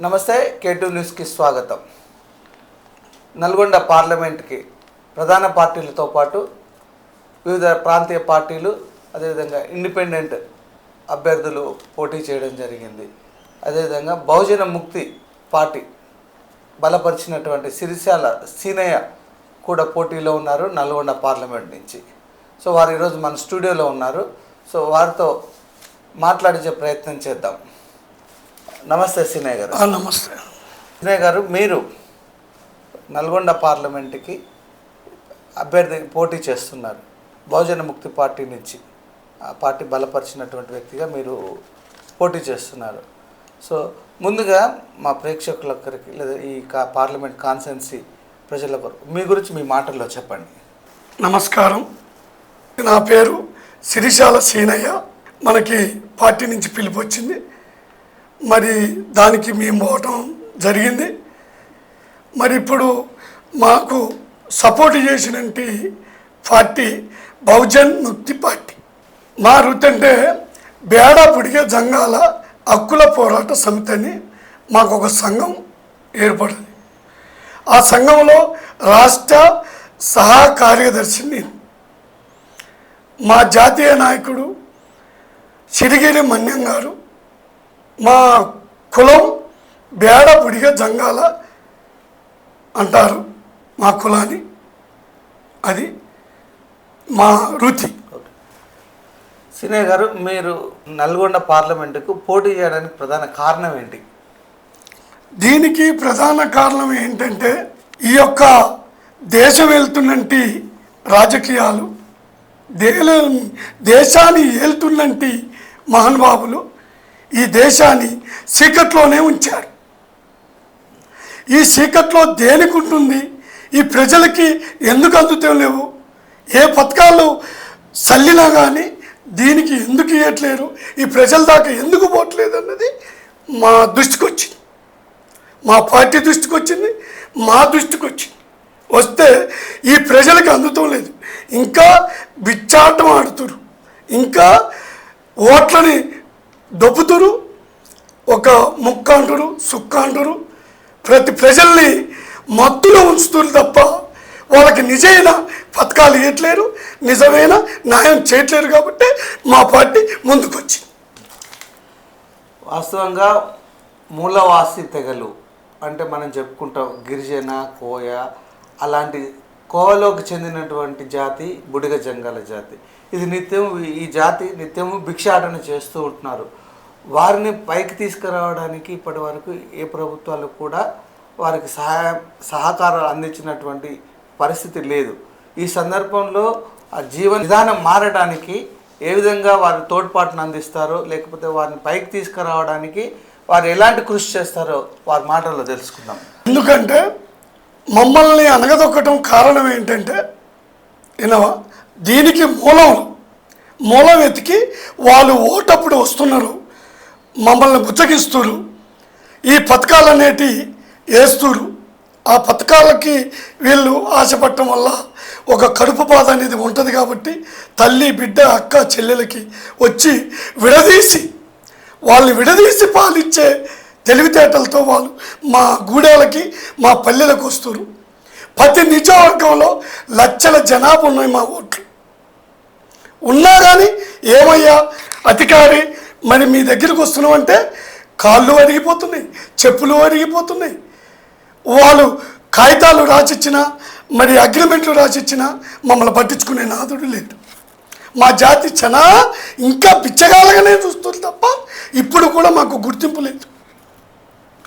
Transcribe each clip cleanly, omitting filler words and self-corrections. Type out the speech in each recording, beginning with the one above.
నమస్తే K2 న్యూస్కి స్వాగతం. నల్గొండ పార్లమెంట్కి ప్రధాన పార్టీలతో పాటు వివిధ ప్రాంతీయ పార్టీలు అదేవిధంగా ఇండిపెండెంట్ అభ్యర్థులు పోటీ చేయడం జరిగింది. అదేవిధంగా బహుజన ముక్తి పార్టీ బలపరిచినటువంటి సిరిశాల సీనయ్య కూడా పోటీలో ఉన్నారు నల్గొండ పార్లమెంట్ నుంచి. సో వారు ఈరోజు మన స్టూడియోలో ఉన్నారు. సో వారితో మాట్లాడించే ప్రయత్నం చేద్దాం. నమస్తే సీనయ్య గారు. నమస్తే సీనయ్య గారు, మీరు నల్గొండ పార్లమెంట్కి అభ్యర్థి పోటీ చేస్తున్నారు బహుజన ముక్తి పార్టీ నుంచి. ఆ పార్టీ బలపరిచినటువంటి వ్యక్తిగా మీరు పోటీ చేస్తున్నారు. సో ముందుగా మా ప్రేక్షకులొక్కరికి లేదా ఈ పార్లమెంట్ కాన్స్టిట్యున్సీ ప్రజల మీ గురించి మీ మాటల్లో చెప్పండి. నమస్కారం. నా పేరు సిరిశాల సీనయ్య. మనకి పార్టీ నుంచి పిలుపు వచ్చింది, మరి దానికి మేము పోవటం జరిగింది. మరి ఇప్పుడు మాకు సపోర్ట్ చేసినటువంటి పార్టీ బహుజన్ ముక్తి పార్టీ. మా వృత్తి అంటే బేడ పుడిగే జంగాల హక్కుల పోరాట సమితి అని మాకు ఒక సంఘం ఏర్పడింది. ఆ సంఘంలో రాష్ట్ర సహా కార్యదర్శి నేను. మా జాతీయ నాయకుడు సిరిగిరి మన్యం గారు. మా కులం బేడ పుడిగే జంగాల అంటారు మా కులాన్ని. అది మా వృత్తి. సీనయ్య గారు, మీరు నల్గొండ పార్లమెంటుకు పోటీ చేయడానికి ప్రధాన కారణం ఏంటి? దీనికి ప్రధాన కారణం ఏంటంటే ఈ యొక్క దేశం వెళ్తున్నట్టి రాజకీయాలు, దేశాన్ని ఏళ్తున్నట్టి మహానుభావులు ఈ దేశాన్ని చీకట్లోనే ఉంచారు. ఈ చీకట్లో దేనికి ఉంటుంది? ఈ ప్రజలకి ఎందుకు అందుతాం లేవు? ఏ పథకాలు చల్లినా కానీ దీనికి ఎందుకు ఇవ్వట్లేరు? ఈ ప్రజల దాకా ఎందుకు పోవట్లేదు అన్నది మా దృష్టికి వచ్చింది, మా పార్టీ దృష్టికి వచ్చింది, మా దృష్టికి వచ్చింది. వస్తే ఈ ప్రజలకు అందుతాం లేదు, ఇంకా బిచ్చాటం ఆడుతురు, ఇంకా ఓట్లని దొబ్బుతురు, ఒక ముక్క అంటురు, సుక్క అంటురు, ప్రతి ప్రజల్ని మత్తులో ఉంచుతురు తప్ప వాళ్ళకి నిజమైన పథకాలు ఇవ్వట్లేరు, నిజమైన న్యాయం చేయట్లేరు. కాబట్టి మా పార్టీ ముందుకొచ్చింది. వాస్తవంగా మూలవాసి తెగలు అంటే మనం చెప్పుకుంటాం గిరిజన, కోయ, అలాంటి కోవలోకి చెందినటువంటి జాతి బుడిగ జంగాల జాతి. ఇది ఈ జాతి నిత్యము భిక్షాటన చేస్తూ ఉంటున్నారు. వారిని పైకి తీసుకురావడానికి ఇప్పటి వరకు ఏ ప్రభుత్వాలు కూడా వారికి సహకారాలు అందించినటువంటి పరిస్థితి లేదు. ఈ సందర్భంలో ఆ జీవన విధానం మారడానికి ఏ విధంగా వారి తోడ్పాటును అందిస్తారో, లేకపోతే వారిని పైకి తీసుకురావడానికి వారు ఎలాంటి కృషి చేస్తారో వారి మాటల్లో తెలుసుకుందాం. ఎందుకంటే మమ్మల్ని అనగదొక్కటం కారణం ఏంటంటే వినవా, దీనికి మూలం వెతికి వాళ్ళు ఓటప్పుడు వస్తున్నారు, మమ్మల్ని బుచ్చగిస్తున్నారు, ఈ పథకాలు అనేటి వేస్తున్నారు. ఆ పథకాలకి వీళ్ళు ఆశపడటం వల్ల ఒక కడుపు బాధ అనేది ఉంటుంది. కాబట్టి తల్లి, బిడ్డ, అక్క, చెల్లెలకి వచ్చి వాళ్ళని విడదీసి పాలిచ్చే తెలివితేటలతో వాళ్ళు మా గూడెలకి, మా పల్లెలకు వస్తారు. ప్రతి నియోజకవర్గంలో లక్షల జనాభా ఉన్నాయి మా ఓట్లు ఉన్నా కానీ, ఏమయ్యా అధికారి మరి మీ దగ్గరికి వస్తున్నామంటే కాళ్ళు అరిగిపోతున్నాయి, చెప్పులు అరిగిపోతున్నాయి. వాళ్ళు కాగితాలు రాసిచ్చినా, మరి అగ్రిమెంట్లు రాసిచ్చినా మమ్మల్ని పట్టించుకునే నాదుడు లేదు. మా జాతి చాలా ఇంకా బిచ్చగాలుగానే చూస్తుంది తప్ప ఇప్పుడు కూడా మాకు గుర్తింపు లేదు.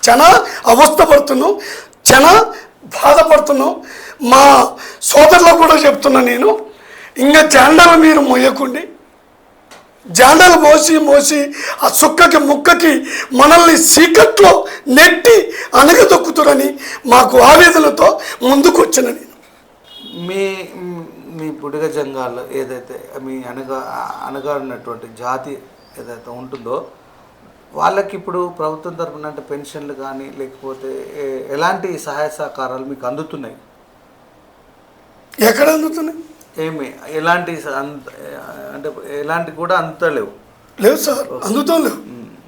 చాలా అవస్థపడుతున్నాం, చాలా బాధపడుతున్నాం. మా సోదరులకు కూడా చెప్తున్నా నేను, ఇంకా జెండాలు మీరు మోయకండి. జెండాలు మోసి ఆ సుక్కకి ముక్కకి మనల్ని సీకట్లో నెట్టి అనగదొక్కుతురని మాకు ఆవేదనతో ముందుకు వచ్చిన నేను. మీ బుడిగ జంగాల్లో ఏదైతే మీ అనగారినటువంటి జాతి ఏదైతే ఉంటుందో వాళ్ళకి ఇప్పుడు ప్రభుత్వం తరఫున అంటే పెన్షన్లు కానీ లేకపోతే ఎలాంటి సహాయ సహకారాలు మీకు అందుతున్నాయి? ఎక్కడ అందుతున్నాయి? ఏమి ఎలాంటి అంటే ఎలాంటి కూడా అందుతలేవు. లేవు సార్, అందుతో లేవు.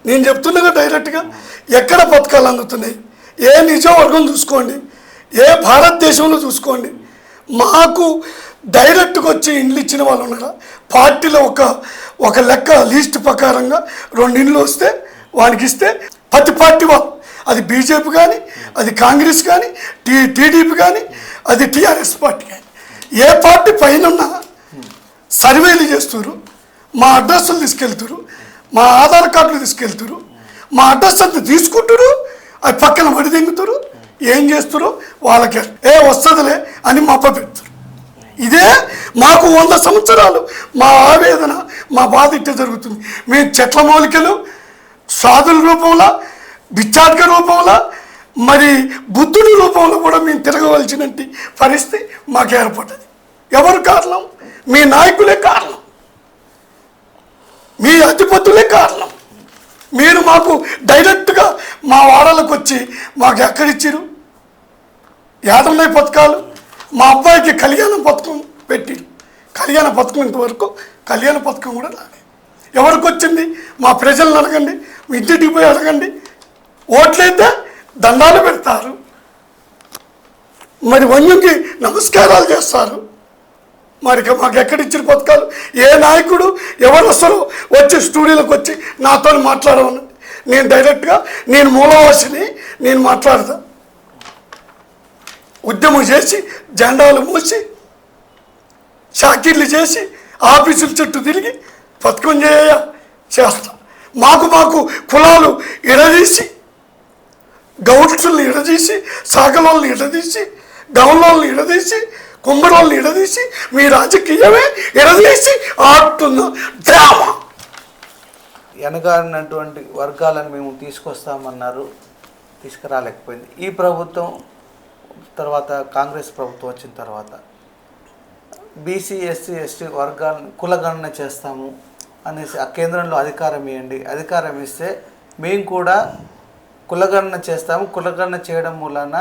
నేను చెప్తున్నాగా డైరెక్ట్గా ఎక్కడ పథకాలు అందుతున్నాయి, ఏ నియోజకవర్గం చూసుకోండి, ఏ భారతదేశంలో చూసుకోండి, మాకు డైరెక్ట్గా వచ్చి ఇండ్లు ఇచ్చిన వాళ్ళు ఉన్నారా? పార్టీలో ఒక లెక్క లీస్ట్ ప్రకారంగా 2 ఇండ్లు వస్తే వానికి ఇస్తే ప్రతి పార్టీ వాళ్ళు, అది బీజేపీ కానీ, అది కాంగ్రెస్ కానీ, టీడీపీ కానీ, అది టీఆర్ఎస్ పార్టీ కానీ, ఏ పార్టీ పైన ఉన్నా సర్వేలు చేస్తున్నారు, మా అడ్రస్లు తీసుకెళ్తున్నారు, మా ఆధార్ కార్డులు తీసుకెళ్తున్నారు, మా అడ్రస్ అంతా తీసుకుంటారు, అది పక్కన మడి దింగుతారు, ఏం చేస్తారు వాళ్ళకి వస్తుందిలే అని మప్ప పెడతారు. ఇదే మాకు 100 సంవత్సరాలు మా ఆవేదన, మా బాధ ఇట్టే జరుగుతుంది. మేము చెట్ల మూలికలు సాధుల రూపంలో, బిచ్చాటక రూపంలో, మరి బుద్ధుడి రూపంలో కూడా మేము తిరగవలసినట్టు పరిస్థితి మాకు ఏర్పడ్డది. ఎవరు కారణం? మీ నాయకులే కారణం, మీ అధిపతులే కారణం. మీరు మాకు డైరెక్ట్గా మా వాడలకు వచ్చి మాకు ఎక్కడిచ్చారు? యాదన్నయ్య పథకాలు, మా అబ్బాయికి కళ్యాణ పథకం పెట్టి, కళ్యాణ పథకం ఇంతవరకు కళ్యాణ పథకం కూడా రాలేదు. ఎవరికి వచ్చింది? మా ప్రజలను అడగండి, మీ ఇంటికి పోయి అడగండి. ఓట్లయితే దండాలు పెడతారు, మరి వన్యంకి నమస్కారాలు చేస్తారు. మరి మాకు ఎక్కడిచ్చిన పథకాలు? ఏ నాయకుడు ఎవరు వస్తారో వచ్చి స్టూడియోలోకి వచ్చి నాతో మాట్లాడమని, నేను డైరెక్ట్గా నేను మూలవాసిని, నేను మాట్లాడతా. ఉద్యమం చేసి జెండాలు మూసి షాకీర్లు చేసి ఆఫీసుల చుట్టూ తిరిగి పథకం చేస్తాం. మాకు కులాలు ఎడదీసి, గౌడ్సుల్ని ఎడదీసి, సాగలోళ్ళని ఎడదీసి, గౌన్లోళ్ళని ఎడదీసి, కుమ్మరోళ్ళని ఎడదీసి, మీ రాజకీయమే ఎడదీసి ఆడుతున్న డ్రామా. వెనకాడినటువంటి వర్గాలను మేము తీసుకొస్తామన్నారు, తీసుకురాలేకపోయింది. ఈ ప్రభుత్వం తర్వాత కాంగ్రెస్ ప్రభుత్వం వచ్చిన తర్వాత బీసీ ఎస్సీ ఎస్టీ వర్గాలను కులగణన చేస్తాము అనేసి ఆ కేంద్రంలో అధికారం ఇవ్వండి, అధికారం ఇస్తే మేము కూడా కులగణన చేస్తాము, కులగణన చేయడం మూలన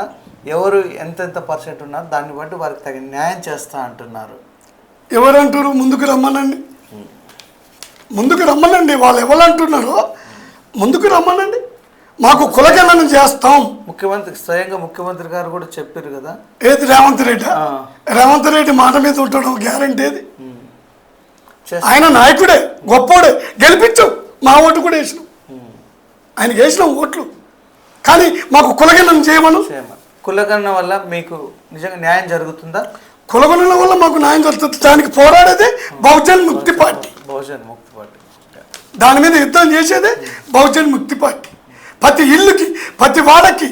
ఎవరు ఎంతెంత పర్సెంట్ ఉన్నారు దాన్ని బట్టి వారికి తగిన న్యాయం చేస్తా అంటున్నారు. ఎవరంటారు? ముందుకు రమ్మనండి, ముందుకు రమ్మనండి. వాళ్ళు ఎవరంటున్నారో ముందుకు రమ్మనండి, మాకు కులగణన చేస్తాం. స్వయంగా ముఖ్యమంత్రి గారు కూడా చెప్పారు కదా. ఏది? రేవంత్ రెడ్డి. రేవంత్ రెడ్డి మాట మీద ఉంటాడు, గ్యారంటీ ఏది? ఆయన నాయకుడే, గొప్పోడే, గెలిపించాం. మా ఓటు కూడా వేసినాం, ఆయనకి వేసినాం ఓట్లు. కానీ మాకు కులగణన చేయమను. కులగణన వల్ల మీకు నిజంగా న్యాయం జరుగుతుందా? కులగణన వల్ల మాకు న్యాయం జరుగుతుంది. దానికి పోరాడేదే బహుజన్ ముక్తి పార్టీ. బహుజన్ ముక్తి పార్టీ దాని మీద యుద్ధం చేసేదే బహుజన్ ముక్తి పార్టీ. ప్రతి ఇల్లుకి, ప్రతి వాడకి,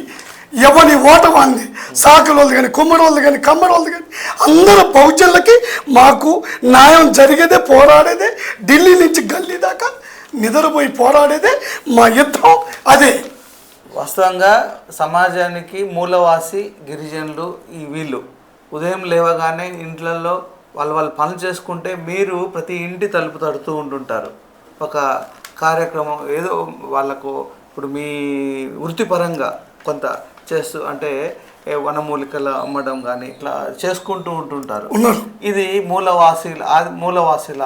ఎవరి ఓట వాళ్ళని, సాకలోళ్ళు కానీ, కుమ్మరోళ్ళు కానీ, కమ్మరోళ్ళు కానీ, అందరూ బహుజనులకి మాకు న్యాయం జరిగేదే, పోరాడేదే. ఢిల్లీ నుంచి గల్లీ దాకా నిద్రపోయి పోరాడేదే మా యుద్ధం. అదే వాస్తవంగా సమాజానికి మూలవాసి గిరిజనులు వీళ్ళు ఉదయం లేవగానే ఇంట్లలో వాళ్ళు పనులు చేసుకుంటే మీరు ప్రతి ఇంటి తలుపు తడుతూ ఉంటుంటారు. ఒక కార్యక్రమం ఏదో వాళ్ళకు ఇప్పుడు మీ వృత్తిపరంగా కొంత చేస్తూ, అంటే వనమూలికలు అమ్మడం కానీ ఇట్లా చేసుకుంటూ ఉంటుంటారు. ఇది మూలవాసుల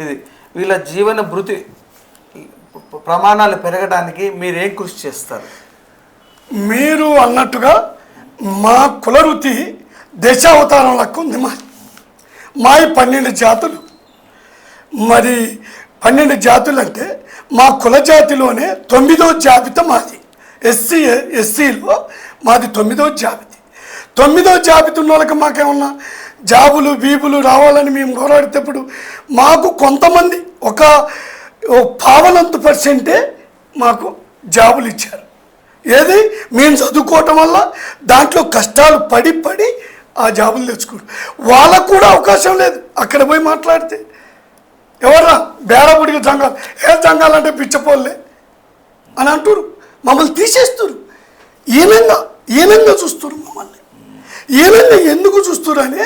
ఇది వీళ్ళ జీవన భృతి ప్రమాణాలు పెరగడానికి మీరేం కృషి చేస్తారు? మీరు అన్నట్టుగా మా కులవృత్తి దశావతారం లెక్క ఉంది. మావి 12 జాతులు. మరి 12 జాతులు అంటే మా కుల జాతిలోనే 9వ జాబితా మాది. ఎస్సీలో మాది 9వ జాబితా. 9వ జాబితా ఉన్న వాళ్ళకి మాకేమన్నా జాబులు బీబులు రావాలని మేము పోరాడేటప్పుడు మాకు కొంతమంది ఒక 0.5% మాకు జాబులు ఇచ్చారు. ఏది? మేము చదువుకోవటం వల్ల దాంట్లో కష్టాలు పడి ఆ జాబులు తెచ్చుకోరు. వాళ్ళకు కూడా అవకాశం లేదు. అక్కడ పోయి మాట్లాడితే ఎవర్రా బేడబుడికి జంగాలు, ఏ జంగాలంటే పిచ్చపోలే అని అంటారు. మమ్మల్ని తీసేస్తారు. ఈనంగా చూస్తారు మమ్మల్ని. ఈనంగా ఎందుకు చూస్తారని,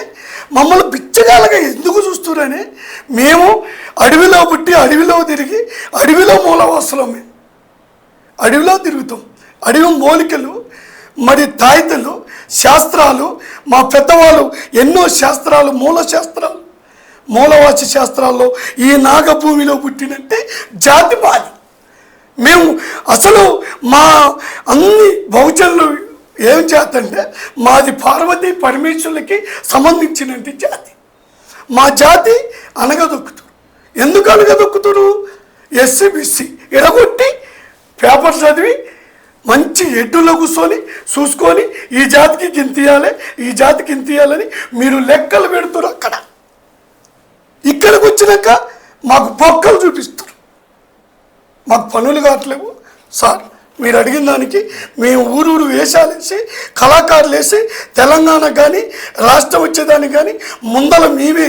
మమ్మల్ని బిచ్చగాలుగా ఎందుకు చూస్తారని, మేము అడవిలో పుట్టి అడవిలో తిరిగి అడవిలో మూలవాసులం. మేము అడవిలో తిరుగుతాం. అడవి మూలికలు, మరి తాయితలు, శాస్త్రాలు, మా పెద్దవాళ్ళు ఎన్నో శాస్త్రాలు, మూలవాసి శాస్త్రాల్లో ఈ నాగభూమిలో పుట్టినట్టే జాతి మాది. మేము అసలు మా అన్ని బహుజనులు ఏం జాతి అంటే మాది పార్వతీ పరమేశ్వరులకి సంబంధించినటువంటి జాతి. మా జాతి అనగదొక్కుతారు. ఎందుకు అనగదొక్కుతారు? ఎస్సీ బీసీ ఎడగొట్టి పేపర్ చదివి మంచి ఎడ్డులో కూర్చొని చూసుకొని ఈ జాతికి ఇంత ఇవ్వాలి, ఈ జాతికి ఇంత ఇవ్వాలని మీరు లెక్కలు పెడుతున్నారు. అక్కడ ఇక్కడికి వచ్చినాక మాకు బొక్కలు చూపిస్తారు. మాకు పనులు కావట్లేవు సార్. మీరు అడిగిన దానికి మేము ఊరూరు వేషాలు వేసి కళాకారులు వేసి తెలంగాణకు కానీ రాష్ట్రం వచ్చేదానికి కానీ ముందల మేమే.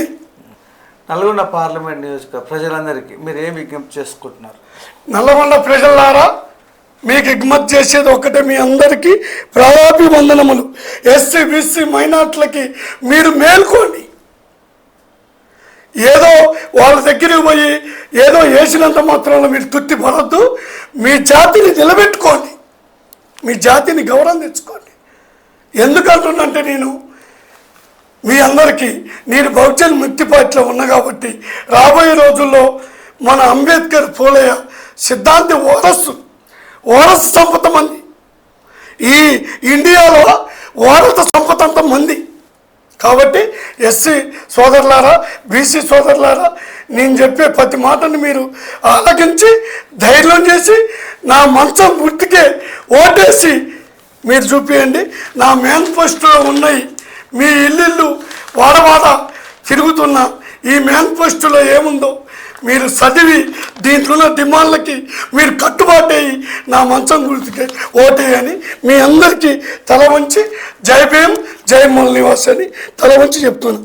నల్గొండ పార్లమెంట్ నియోజకవర్గ ప్రజలందరికీ మీరు ఏం విజ్ఞప్తి చేసుకుంటున్నారు? నల్లగొండ ప్రజలారా, మీకు ఎగుమతి చేసేది ఒకటే, మీ అందరికీ ప్రజాభివందనములు. ఎస్సీ బీసీ మైనార్టీలకి మీరు మేల్కోండి. ఏదో వాళ్ళ దగ్గరికి పోయి ఏదో వేసినంత మాత్రంలో మీరు తుట్టి పడద్దు. మీ జాతిని నిలబెట్టుకోండి, మీ జాతిని గౌరవం తెచ్చుకోండి. ఎందుకంటున్నంటే నేను మీ అందరికీ నేను బహుజన్ ముక్తి పార్టీలో ఉన్నా కాబట్టి రాబోయే రోజుల్లో మన అంబేద్కర్ పూలయ్య సిద్ధాంతి ఓరస్ సంపద మంది. ఈ ఇండియాలో ఓరత సంపద అంత మంది. కాబట్టి ఎస్సీ సోదరులారా, బీసీ సోదరులారా, నేను చెప్పే ప్రతి మాటను మీరు ఆలకించి ధైర్యం చేసి నా మంచం గుర్తుకే ఓటేసి మీరు చూపించండి. నా మేనిఫెస్టోలో ఉన్నాయి. మీ ఇల్లు వాడవాడ తిరుగుతున్న ఈ మేనిఫెస్టోలో ఏముందో మీరు చదివి దీంట్లో ఉన్న డిమాండ్లకి మీరు కట్టుబాటు అయ్యి నా మంచం గుర్తుకే ఓటేయని మీ అందరికీ తల వంచి జై భీమ్ జై మూల నివాస్ అని తల వంచి చెప్తున్నాను.